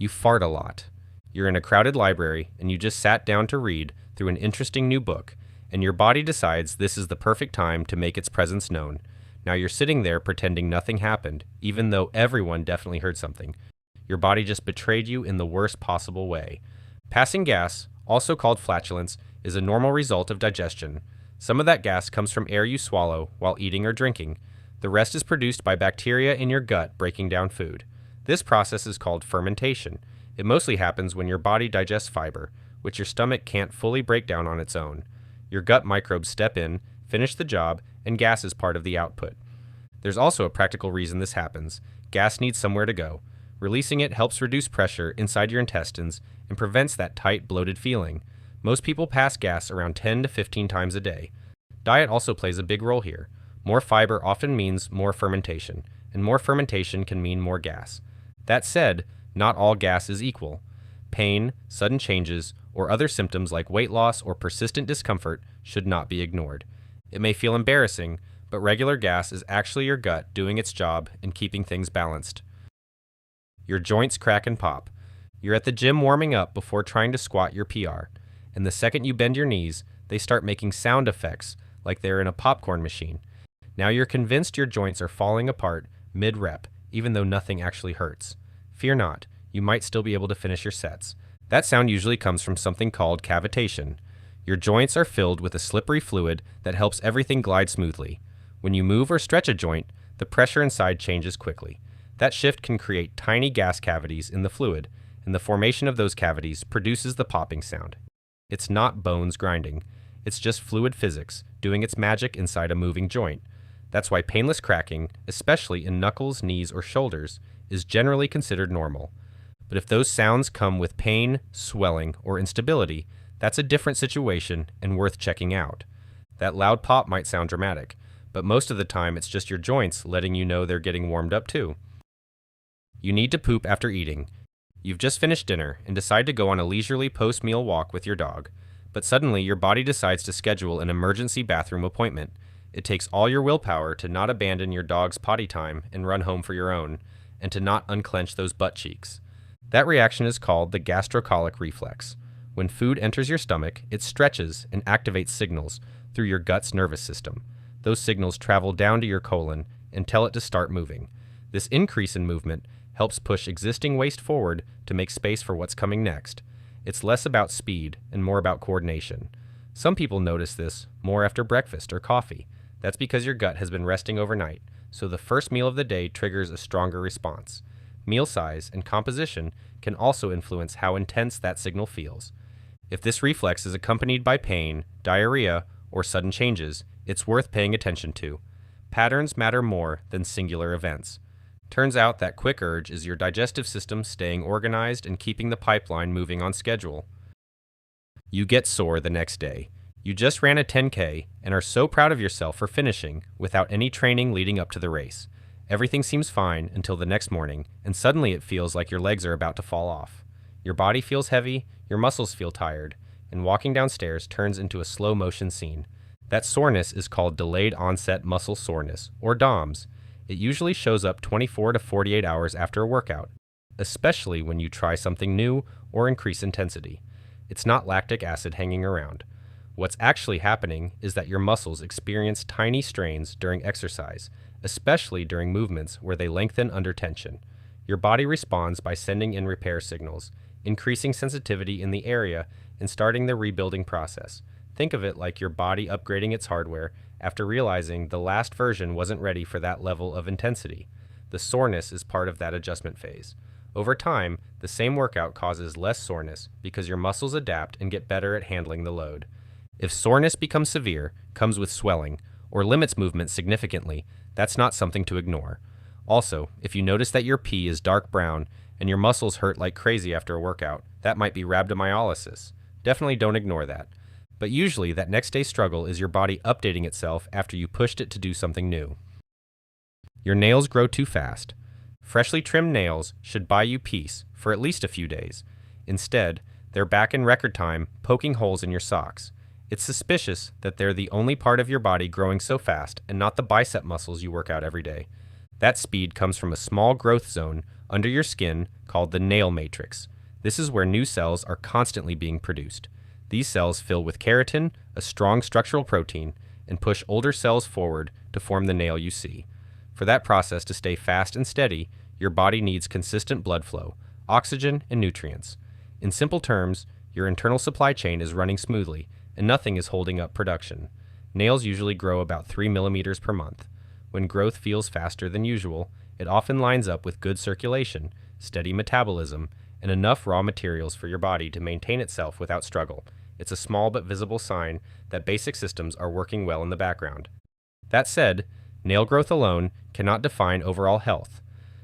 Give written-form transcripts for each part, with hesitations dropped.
You fart a lot. You're in a crowded library and you just sat down to read through an interesting new book, and your body decides this is the perfect time to make its presence known. Now you're sitting there pretending nothing happened, even though everyone definitely heard something. Your body just betrayed you in the worst possible way. Passing gas, also called flatulence, is a normal result of digestion. Some of that gas comes from air you swallow while eating or drinking. The rest is produced by bacteria in your gut breaking down food. This process is called fermentation. It mostly happens when your body digests fiber, which your stomach can't fully break down on its own. Your gut microbes step in, finish the job, and gas is part of the output. There's also a practical reason this happens. Gas needs somewhere to go. Releasing it helps reduce pressure inside your intestines and prevents that tight, bloated feeling. Most people pass gas around 10 to 15 times a day. Diet also plays a big role here. More fiber often means more fermentation, and more fermentation can mean more gas. That said, not all gas is equal. Pain, sudden changes, or other symptoms like weight loss or persistent discomfort should not be ignored. It may feel embarrassing, but regular gas is actually your gut doing its job and keeping things balanced. Your joints crack and pop. You're at the gym warming up before trying to squat your PR, and the second you bend your knees, they start making sound effects like they're in a popcorn machine. Now you're convinced your joints are falling apart mid-rep, even though nothing actually hurts. Fear not, you might still be able to finish your sets. That sound usually comes from something called cavitation. Your joints are filled with a slippery fluid that helps everything glide smoothly. When you move or stretch a joint, the pressure inside changes quickly. That shift can create tiny gas cavities in the fluid, and the formation of those cavities produces the popping sound. It's not bones grinding. It's just fluid physics doing its magic inside a moving joint. That's why painless cracking, especially in knuckles, knees, or shoulders, is generally considered normal. But if those sounds come with pain, swelling, or instability, that's a different situation and worth checking out. That loud pop might sound dramatic, but most of the time it's just your joints letting you know they're getting warmed up too. You need to poop after eating. You've just finished dinner and decide to go on a leisurely post-meal walk with your dog, but suddenly your body decides to schedule an emergency bathroom appointment. It takes all your willpower to not abandon your dog's potty time and run home for your own, and to not unclench those butt cheeks. That reaction is called the gastrocolic reflex. When food enters your stomach, it stretches and activates signals through your gut's nervous system. Those signals travel down to your colon and tell it to start moving. This increase in movement helps push existing waste forward to make space for what's coming next. It's less about speed and more about coordination. Some people notice this more after breakfast or coffee. That's because your gut has been resting overnight, so the first meal of the day triggers a stronger response. Meal size and composition can also influence how intense that signal feels. If this reflex is accompanied by pain, diarrhea, or sudden changes, it's worth paying attention to. Patterns matter more than singular events. Turns out that quick urge is your digestive system staying organized and keeping the pipeline moving on schedule. You get sore the next day. You just ran a 10K and are so proud of yourself for finishing without any training leading up to the race. Everything seems fine until the next morning, and suddenly it feels like your legs are about to fall off. Your body feels heavy, your muscles feel tired, and walking downstairs turns into a slow-motion scene. That soreness is called delayed onset muscle soreness, or DOMS. It usually shows up 24 to 48 hours after a workout, especially when you try something new or increase intensity. It's not lactic acid hanging around. What's actually happening is that your muscles experience tiny strains during exercise, especially during movements where they lengthen under tension. Your body responds by sending in repair signals, increasing sensitivity in the area, and starting the rebuilding process. Think of it like your body upgrading its hardware after realizing the last version wasn't ready for that level of intensity. The soreness is part of that adjustment phase. Over time, the same workout causes less soreness because your muscles adapt and get better at handling the load. If soreness becomes severe, comes with swelling, or limits movement significantly, that's not something to ignore. Also, if you notice that your pee is dark brown and your muscles hurt like crazy after a workout, that might be rhabdomyolysis. Definitely don't ignore that. But usually that next day struggle is your body updating itself after you pushed it to do something new. Your nails grow too fast. Freshly trimmed nails should buy you peace for at least a few days. Instead, they're back in record time, poking holes in your socks. It's suspicious that they're the only part of your body growing so fast and not the bicep muscles you work out every day. That speed comes from a small growth zone under your skin called the nail matrix. This is where new cells are constantly being produced. These cells fill with keratin, a strong structural protein, and push older cells forward to form the nail you see. For that process to stay fast and steady, your body needs consistent blood flow, oxygen, and nutrients. In simple terms, your internal supply chain is running smoothly, and nothing is holding up production. Nails usually grow about 3 millimeters per month. When growth feels faster than usual, it often lines up with good circulation, steady metabolism, and enough raw materials for your body to maintain itself without struggle. It's a small but visible sign that basic systems are working well in the background. That said, nail growth alone cannot define overall health.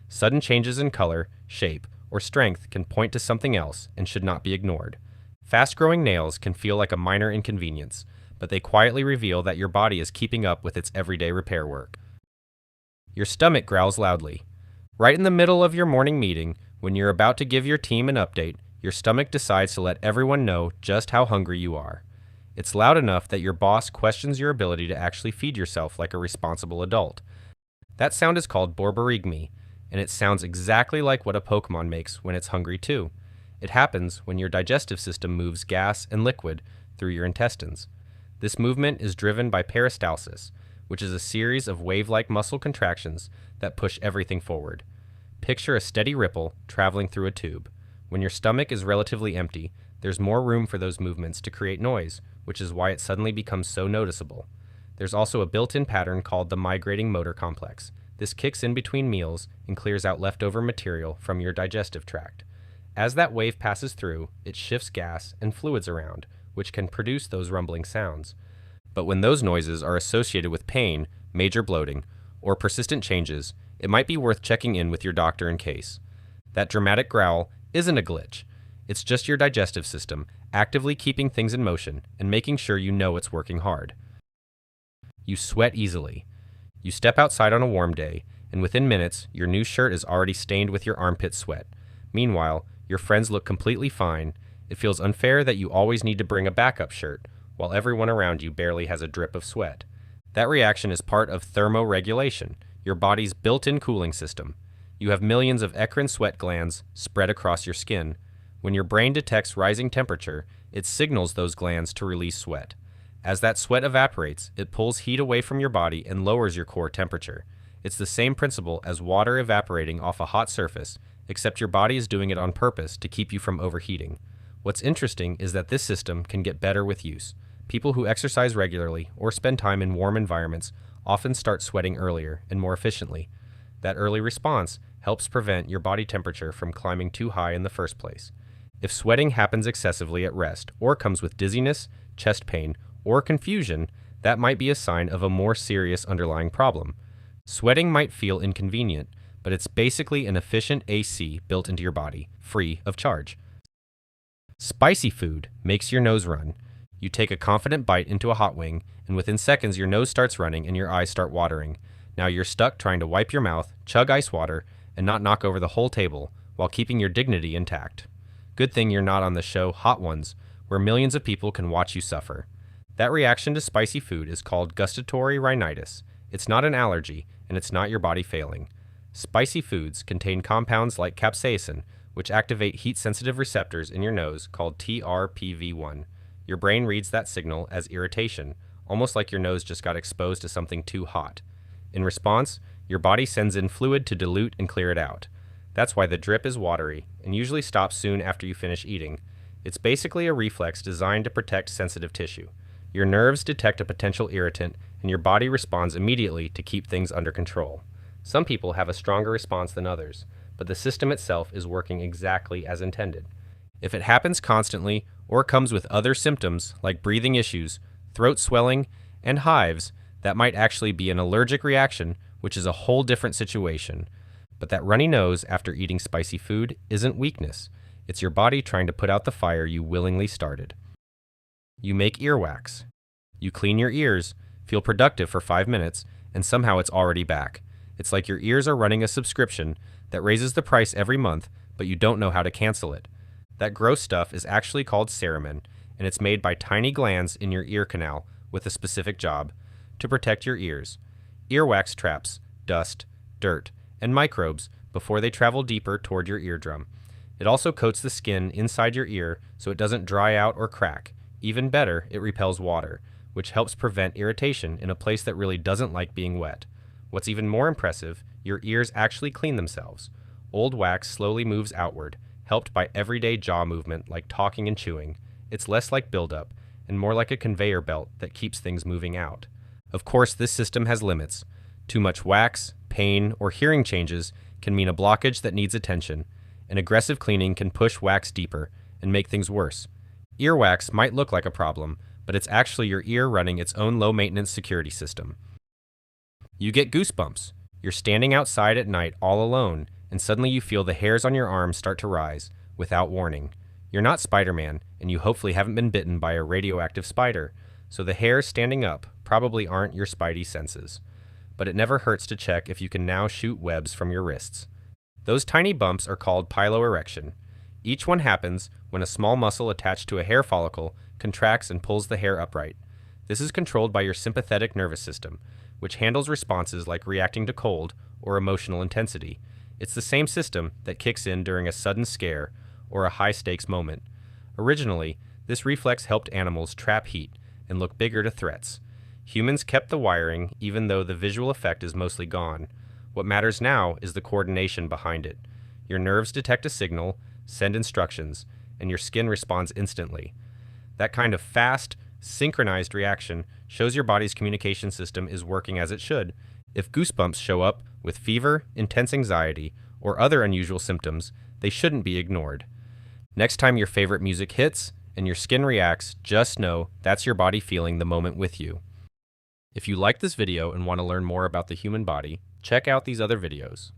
Sudden changes in color, shape, or strength can point to something else and should not be ignored. Fast-growing nails can feel like a minor inconvenience, but they quietly reveal that your body is keeping up with its everyday repair work. Your stomach growls loudly. Right in the middle of your morning meeting, when you're about to give your team an update, your stomach decides to let everyone know just how hungry you are. It's loud enough that your boss questions your ability to actually feed yourself like a responsible adult. That sound is called borborygmi, and it sounds exactly like what a Pokemon makes when it's hungry too. It happens when your digestive system moves gas and liquid through your intestines. This movement is driven by peristalsis, which is a series of wave-like muscle contractions that push everything forward. Picture a steady ripple traveling through a tube. When your stomach is relatively empty, there's more room for those movements to create noise, which is why it suddenly becomes so noticeable. There's also a built-in pattern called the migrating motor complex. This kicks in between meals and clears out leftover material from your digestive tract. As that wave passes through, it shifts gas and fluids around, which can produce those rumbling sounds. But when those noises are associated with pain, major bloating, or persistent changes, it might be worth checking in with your doctor in case. That dramatic growl isn't a glitch. It's just your digestive system actively keeping things in motion and making sure you know it's working hard. You sweat easily. You step outside on a warm day, and within minutes, your new shirt is already stained with your armpit sweat. Meanwhile, your friends look completely fine. It feels unfair that you always need to bring a backup shirt, while everyone around you barely has a drip of sweat. That reaction is part of thermoregulation, your body's built-in cooling system. You have millions of eccrine sweat glands spread across your skin. When your brain detects rising temperature, it signals those glands to release sweat. As that sweat evaporates, it pulls heat away from your body and lowers your core temperature. It's the same principle as water evaporating off a hot surface, except your body is doing it on purpose to keep you from overheating. What's interesting is that this system can get better with use. People who exercise regularly or spend time in warm environments often start sweating earlier and more efficiently. That early response helps prevent your body temperature from climbing too high in the first place. If sweating happens excessively at rest or comes with dizziness, chest pain, or confusion, that might be a sign of a more serious underlying problem. Sweating might feel inconvenient, but it's basically an efficient AC built into your body, free of charge. Spicy food makes your nose run. You take a confident bite into a hot wing, and within seconds your nose starts running and your eyes start watering. Now you're stuck trying to wipe your mouth, chug ice water, and not knock over the whole table while keeping your dignity intact. Good thing you're not on the show Hot Ones, where millions of people can watch you suffer. That reaction to spicy food is called gustatory rhinitis. It's not an allergy, and it's not your body failing. Spicy foods contain compounds like capsaicin, which activate heat-sensitive receptors in your nose called TRPV1. Your brain reads that signal as irritation, almost like your nose just got exposed to something too hot. In response, your body sends in fluid to dilute and clear it out. That's why the drip is watery and usually stops soon after you finish eating. It's basically a reflex designed to protect sensitive tissue. Your nerves detect a potential irritant, and your body responds immediately to keep things under control. Some people have a stronger response than others, but the system itself is working exactly as intended. If it happens constantly or comes with other symptoms like breathing issues, throat swelling, and hives, that might actually be an allergic reaction, which is a whole different situation. But that runny nose after eating spicy food isn't weakness. It's your body trying to put out the fire you willingly started. You make earwax. You clean your ears, feel productive for 5 minutes, and somehow it's already back. It's like your ears are running a subscription that raises the price every month, but you don't know how to cancel it. That gross stuff is actually called cerumen, and it's made by tiny glands in your ear canal with a specific job: to protect your ears. Earwax traps dust, dirt, and microbes before they travel deeper toward your eardrum. It also coats the skin inside your ear so it doesn't dry out or crack. Even better, it repels water, which helps prevent irritation in a place that really doesn't like being wet. What's even more impressive, your ears actually clean themselves. Old wax slowly moves outward, helped by everyday jaw movement like talking and chewing. It's less like buildup, and more like a conveyor belt that keeps things moving out. Of course, this system has limits. Too much wax, pain, or hearing changes can mean a blockage that needs attention, and aggressive cleaning can push wax deeper and make things worse. Earwax might look like a problem, but it's actually your ear running its own low-maintenance security system. You get goosebumps. You're standing outside at night all alone, and suddenly you feel the hairs on your arms start to rise, without warning. You're not Spider-Man, and you hopefully haven't been bitten by a radioactive spider, so the hairs standing up probably aren't your spidey senses. But it never hurts to check if you can now shoot webs from your wrists. Those tiny bumps are called piloerection. Each one happens when a small muscle attached to a hair follicle contracts and pulls the hair upright. This is controlled by your sympathetic nervous system, which handles responses like reacting to cold or emotional intensity. It's the same system that kicks in during a sudden scare or a high-stakes moment. Originally, this reflex helped animals trap heat and look bigger to threats. Humans kept the wiring even though the visual effect is mostly gone. What matters now is the coordination behind it. Your nerves detect a signal, send instructions, and your skin responds instantly. That kind of fast, synchronized reaction shows your body's communication system is working as it should. If goosebumps show up with fever, intense anxiety, or other unusual symptoms, they shouldn't be ignored. Next time your favorite music hits and your skin reacts, just know that's your body feeling the moment with you. If you like this video and want to learn more about the human body, check out these other videos.